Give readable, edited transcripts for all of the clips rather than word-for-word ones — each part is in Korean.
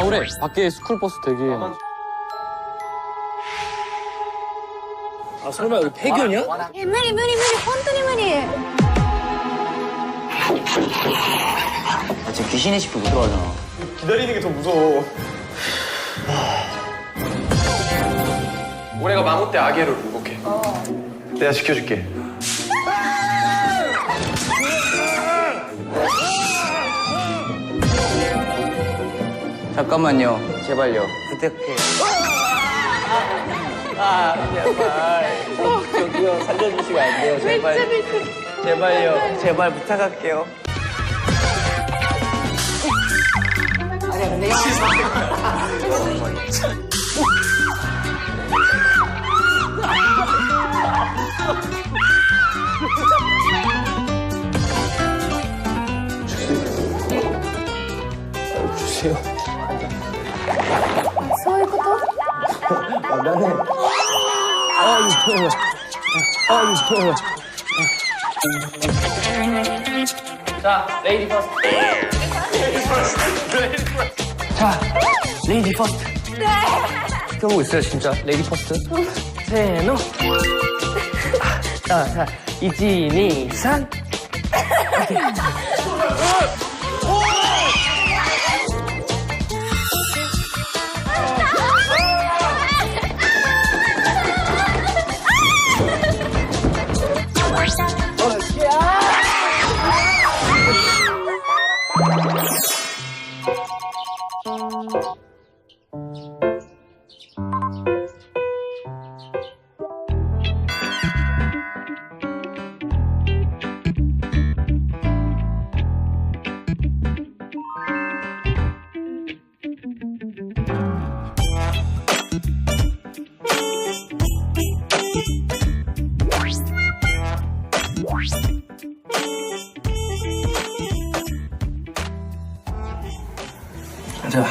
서울에 밖에 스쿨버스 대기. 아 설마 여기 폐교냐? 무리 무리 무리 혼돈이 무리. 나 지금 귀신의 숲도 못 들어가잖아. 기다리는 게 더 무서워. 올해가 마모 때 아게로 룩복해. 내가 지켜줄게. 잠깐만요. 제발요. 부탁해요. 제발. 저기요, 살려주시면 안 돼요. 제발. 제발요. 제발 부탁할게요. 주세요. そういうこと？ 아 나는. 자, 레이디 퍼스트. 자, 레이디 퍼스트. 켜보고 있어요, 진짜. 레이디 퍼스트. 세노. 자, 1, 2, 3. 자,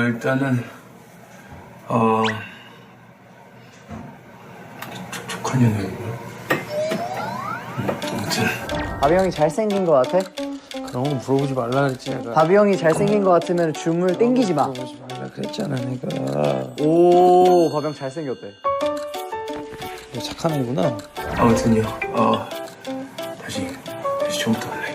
일단은 촉촉한 연애고요. 아무튼 바비 형이 잘생긴 거 같아? 그런 거 물어보지 말라 그랬지 내가. 바비 형이 잘생긴 거 같으면 줌을 땡기지 마. 물어보지 말라 그랬잖아 내가. 오, 바비 형 잘생겼대. 너 착한 애구나. 아무튼요. 다시 처음부터 할래.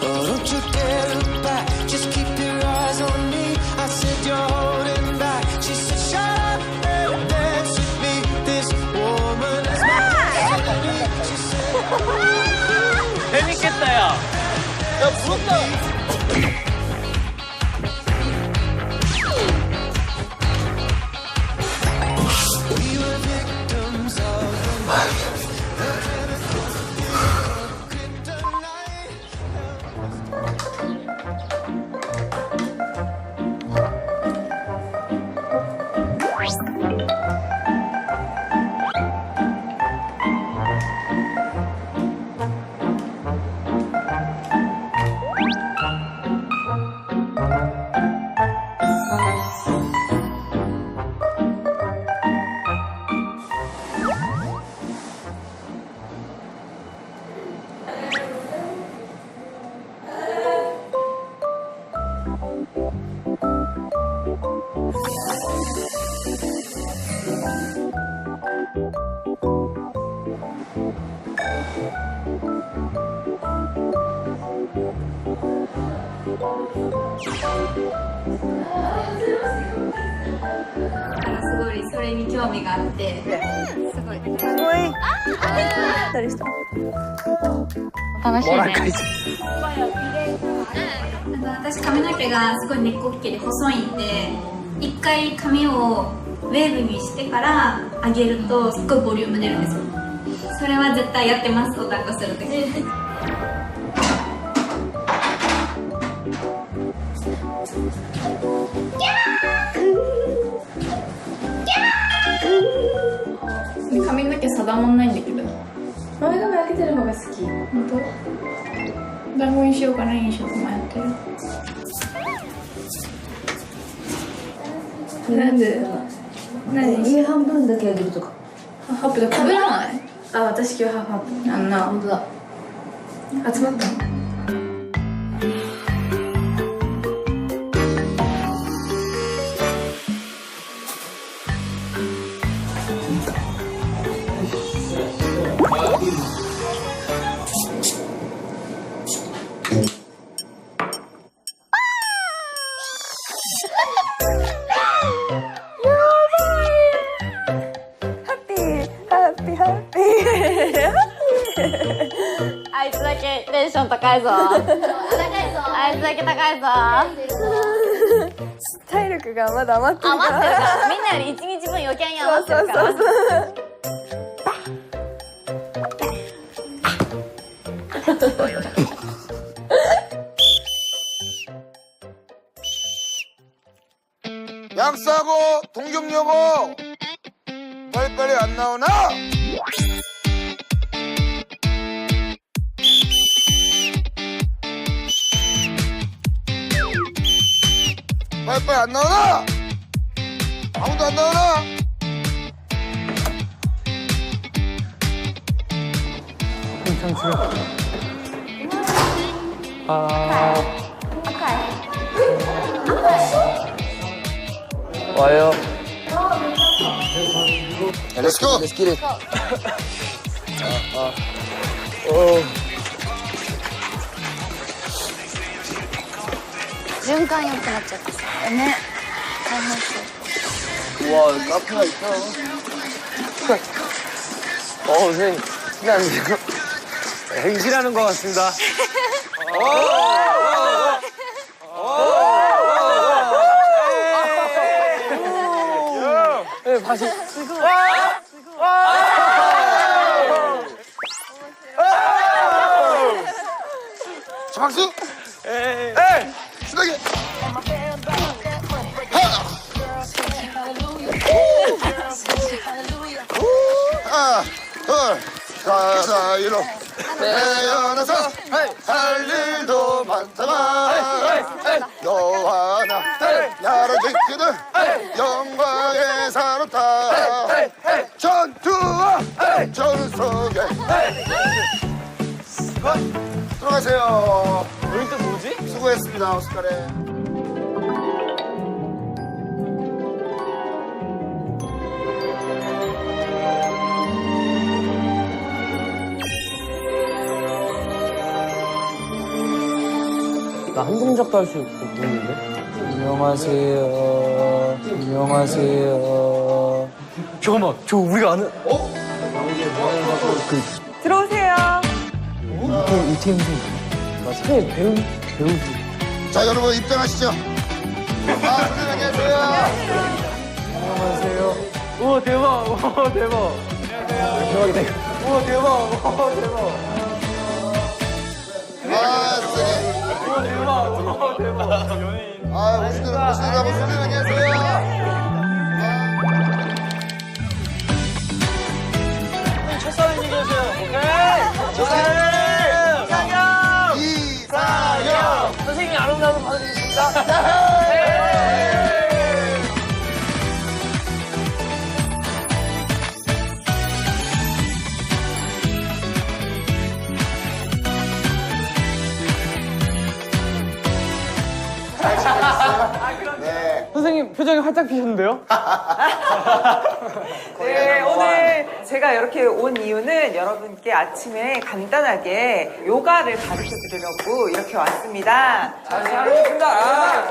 Oh, don't you dare look back, just keep your eyes on me. I said you're holding back. She said shut up and dance with me. This woman is mine. She said 재밌겠다, 야. 야, 부럽다. we were victims ofすごいそれに興味があって。すごい。誰した？楽しいね。私髪の毛がすごい根っこっきり細いんで、一回髪をウェーブにしてから上げるとすっごいボリューム出るんですよ。それは絶対やってます。お抱っこするとき。髪の毛定まんないんだけど前髪開けてる方が好き。本当？団子にしようか何にしようか迷ってる。なんで何上半分だけあげるとか。ハープだ食べらないあ、私今日ハープあんな本当だ。集まったあいつだけテンション高いぞ。あいつだけ高いぞ。体力がまだ余ってる余からってるからみんなより1日分余計に余ってるから。약사고 동경여고 빨리빨리 안 나오나? 빨리빨리 안 나오나? 아무도 안 나오나? 와요. Let's go. Let's get it. 循環良くなっちゃったね。大変そう。 우와 카페가 있다. 선생님. 신나는데요? 행실하는 것 같습니다. 네, 다시. 자, 박수. 에이. 신나게. 하나, 둘, 사사이로 태어나서 할 일도 많다만 너와 나 나라 지키는 영광에 살았다. 전투와 전속에 들어가세요. 여기 또 뭐지? 수고했습니다. 오스카레. 나 한 동작도 할 수 없는데? 안녕하세요. 안녕하세요. 잠깐만, 저 우리가 아는. 들어오세요. 이태영 선수. 맞아. 배우. 자, 여러분 입장하시죠. 선생님 안녕하세요. 안녕하세요. 우와, 대박. 우와, 대박. 대박이다. 우와, 대박. 우와, 대박. 선생님. 우와, 대박. 우와, 대박. 아, 오시느라고 선생님 안녕하세요. 첫사랑 얘기하세요. 오케이. 첫사랑. 이상형. 선생님이 아름다운 받아주겠습니다. 선생님 표정이 활짝 피셨는데요? 네, 오늘 제가 이렇게 온 이유는 여러분께 아침에 간단하게 요가를 가르쳐 드리려고 이렇게 왔습니다. 잘하셨습니다.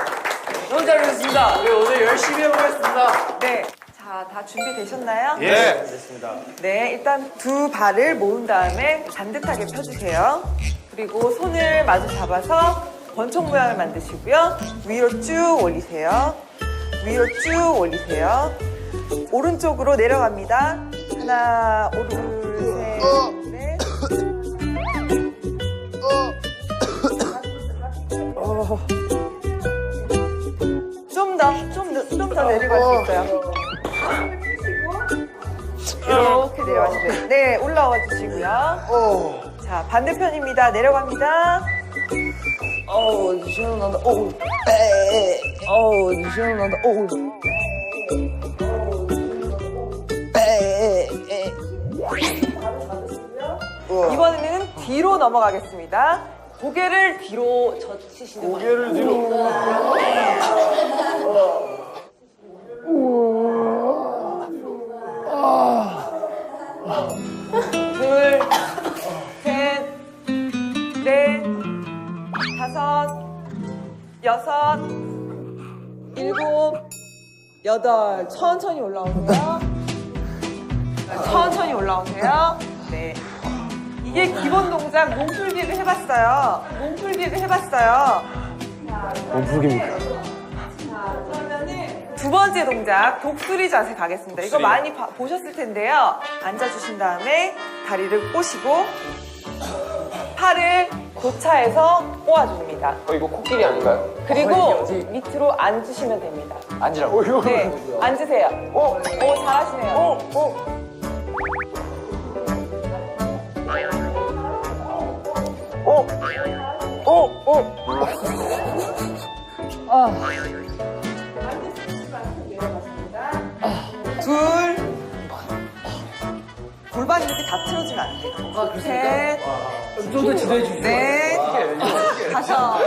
너무 잘하셨습니다. 우리 오늘 열심히 해보겠습니다. 네. 자, 다 준비되셨나요? 예. 됐습니다. 네, 일단 두 발을 모은 다음에 반듯하게 펴주세요. 그리고 손을 마주 잡아서 권총 모양을 만드시고요. 위로 쭉 올리세요. 위로 쭉 올리세요. 오른쪽으로 내려갑니다. 하나, 둘, 셋, 넷. 좀 더 내려갈 수 있어요. 이렇게 내려가시고요. 네, 올라와 주시고요. 자, 반대편입니다. 내려갑니다. 시원하다. 시원하다. 이번에는 뒤로 넘어가겠습니다. 고개를 뒤로 젖히시는 거예요. 고개를 뒤로. 둘, 셋, 넷, 다섯, 여섯, 일곱, 여덟. 천천히 올라오세요. 천천히 올라오세요. 네. 이게 기본 동작 몸풀기를 해봤어요. 몸풀기를 해봤어요. 몸풀기입니까? 그러면은 두 번째 동작 독수리 자세 가겠습니다. 이거 많이 보셨을 텐데요. 앉아주신 다음에 다리를 꼬시고 팔을 고차에서 꼬아줍니다. 이거 코끼리 아닌가요? 그리고 밑으로 앉으시면 됩니다. 앉으라고. 네, 앉으세요. 오, 잘하시네요. 둘, 골반이 이렇게 다 틀어지면 안 돼요. 셋, 좀더 지도해 주세요. 넷, 다섯.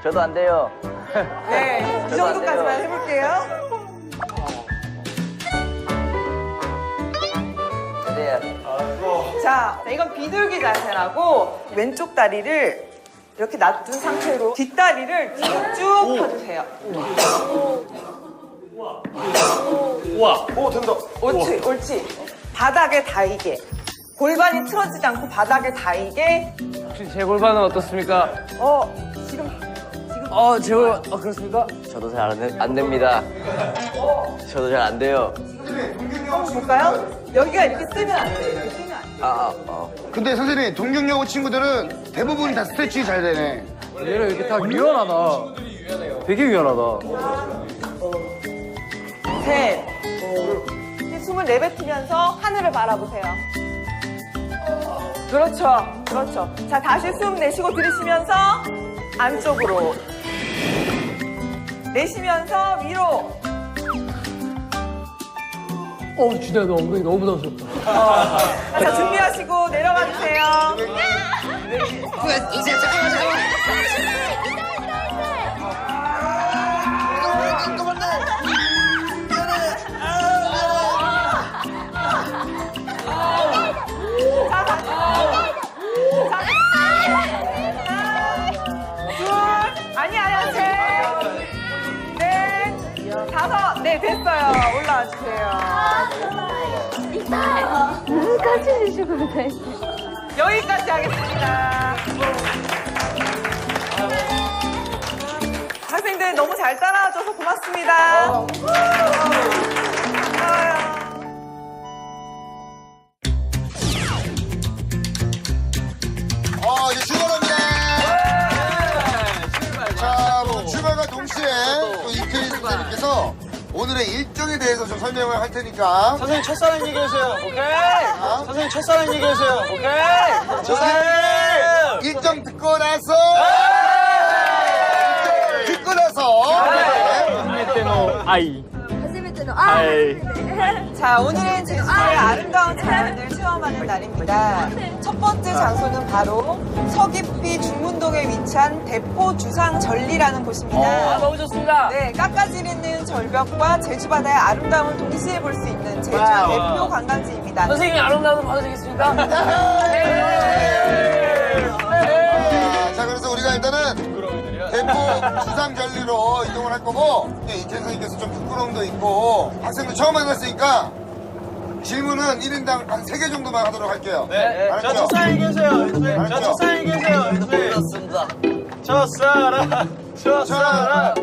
저도 안 돼요. 네, 이 정도까지만 해볼게요. 네. 자, 이건 비둘기 자세라고 왼쪽 다리를 이렇게 놔둔 상태로 뒷다리를 뒤로 쭉 펴주세요. 우와. 오, 된다. 옳지, 옳지. 바닥에 닿이게. 골반이 틀어지지 않고 바닥에 닿이게. 혹시 제 골반은 어떻습니까? 지금. 제 골반, 그렇습니까? 저도 잘 안 됩니다. 저도 잘 안 돼요. 한번 볼까요? 여기가 이렇게 쓰면 안 돼요. 이렇게 쓰면 안 돼요. 근데 선생님, 동경여고 친구들은 대부분 다 스트레칭이 잘 되네. 얘는 이렇게 다 유연하다. 되게 유연하다. 셋. 숨을 내뱉으면서 하늘을 바라보세요. 그렇죠. 그렇죠. 자, 다시 숨 내쉬고 들이쉬면서 안쪽으로. 내쉬면서 위로. 진짜 너 엉덩이 너무 부담스럽다. 자, 준비하시고 내려가 주세요. 아니야, 셋, 넷, 다섯. 네, 됐어요. 올라와 주세요. 여기까지 하겠습니다. 학생들 너무 잘 따라와줘서 고맙습니다. 고마워요. 이제 출발합니다. 자, 출발과 동시에 또 이태희 선생님께서 오늘의 일정에 대해서 좀 설명을 할 테니까. 선생님 첫사랑 얘기해주세요. 오케이. 선생님 첫사랑 얘기해주세요. 오케이. 선생님! 일정 듣고 나서! 듣고 나서! 자, 오늘은 제주도의 아름다운 자연을 체험하는 날입니다. 첫 번째 장소는 바로 서귀피 중문동에 위치한 대포 주상절리라는 곳입니다. 너무 좋습니다. 네, 깎아지르는 절벽과 제주바다의 아름다움을 동시에 볼 수 있는 제주의 대표 관광지입니다. 선생님이 아름다움을 받아주겠습니다. 자, 그래서 우리가 일단은 대포 주상절리로 이동을 할 거고, 이태희 선생님께서 좀 부끄러움도 있고, 학생들 처음 만났으니까 질문은 1인당 한 3개 정도만 하도록 할게요. 네. 자, 알았죠? 첫사랑 얘기해주세요. 알았죠? 자, 첫사랑 얘기해주세요. 그렇습니다. 첫사랑. 첫사랑.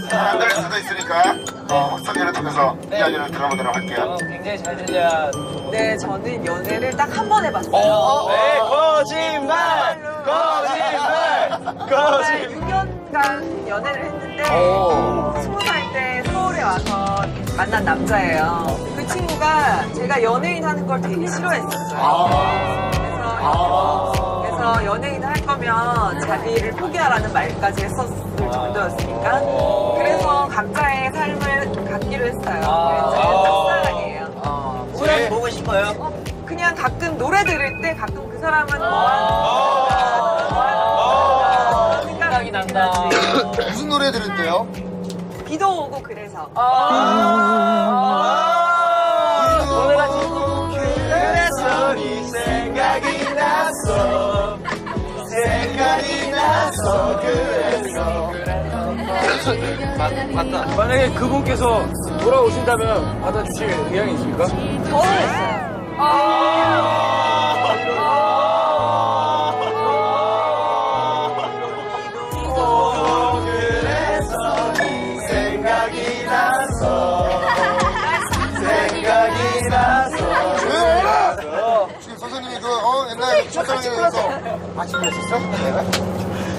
사람들 수도 있으니까 확성기를 통해서 이야기를 들어보도록 할게요. 굉장히 잘 들려야. 네, 저는 연애를 딱 한 번 해봤어요. 네, 거짓말. 거짓말. 6년간 연애를 했는데 20살 때 서울에 와서 만난 남자예요. 그 친구가 제가 연예인 하는 걸 되게 싫어했었어요. 그래서 연예인 할 거면 자기를 포기하라는 말까지 했었고 될 정도였으니까. 그래서 각자의 삶을 갖기로 했어요. 짝사랑이에요. 우리 보고 싶어요? 그냥 가끔 노래 들을 때 가끔 그 사람은 생각이 난다. 무슨 노래 들을때요? 비도 오고 그래서. 노래가 그래서 네 생각이 났어. 생각이 났어. 그래서. 맞다. 만약에 그분께서 돌아오신다면 받아주실 의향이 있습니까? 결혼했어요. 그래서 네 생각이 났어. 생각이 났어. 조용하라! 지금 선생님이 옛날에 첫사랑에 대해서 아침에 했었어? 내가?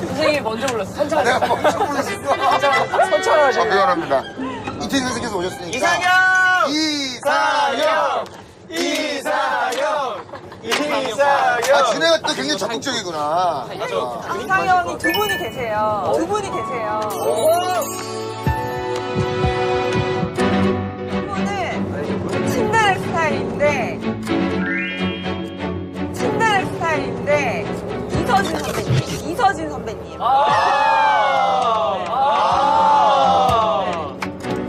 선생님이 먼저 불렀어. 선창. 내가 먼저 불렀어. 선처를 하시네. 미안합니다. 이태희 선생님께서 오셨으니까. 이상형! 아, 준혜가 또 굉장히 적극적이구나. 이상형이 두 분이 계세요. 두 분이 계세요. 한 분은 친다의 스타일인데 이서진 선배님.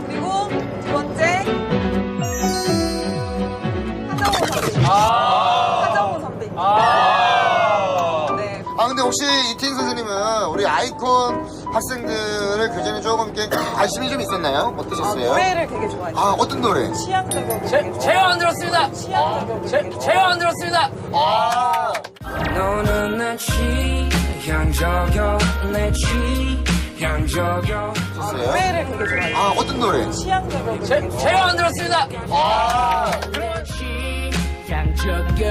그리고 두 번째 하정우 선배님. 네. 근데 혹시 이태희 선생님은 우리 아이콘 학생들을 교전에 조금 이렇게 관심이 좀 있었나요? 어떠셨어요? 노래를 되게 좋아해요. 어떤 노래? 취향 저격을 되게 좋아해요. 제가 만들었습니다. 취향 저격을 되게 좋아해요. 제가 만들었습니다. 너는 내 취향 저격 내 취향 저격 있었어요? 노래를 되게 좋아해요. 어떤 노래? 취향 저격을 되게 좋아해요. 제가 만들었습니다. 취향 저격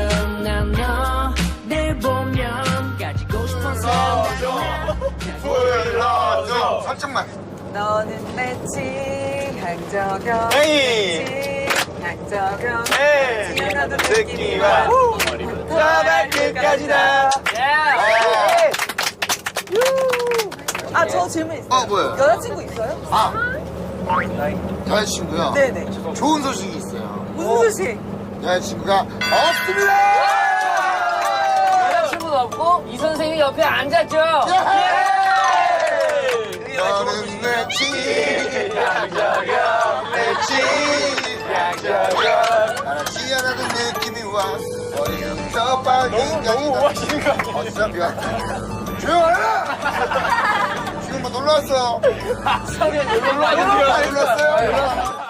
난너내 보면 가지고 싶은 생각 불러줘. 살짝만. 너는 내 취향 저격 취향 저격 지어나도 느낌이와 끝까지다. 저 질문 있어요. 뭐예요? 여자친구 있어요? 여자친구요? 네네. 좋은 소식이 있어요. 무슨 소식? 여자친구가 없습니다! 여자친구도 없고 이 선생님이 옆에 앉았죠. 너는 내 취향 저격 내 취향 저격 알았지 않아도 느낌이 와 어디부터 빠진가이다 어디서 비가 조용하라! 지금 뭐 놀러 왔어요? 놀러 왔어요. 놀러 왔어요?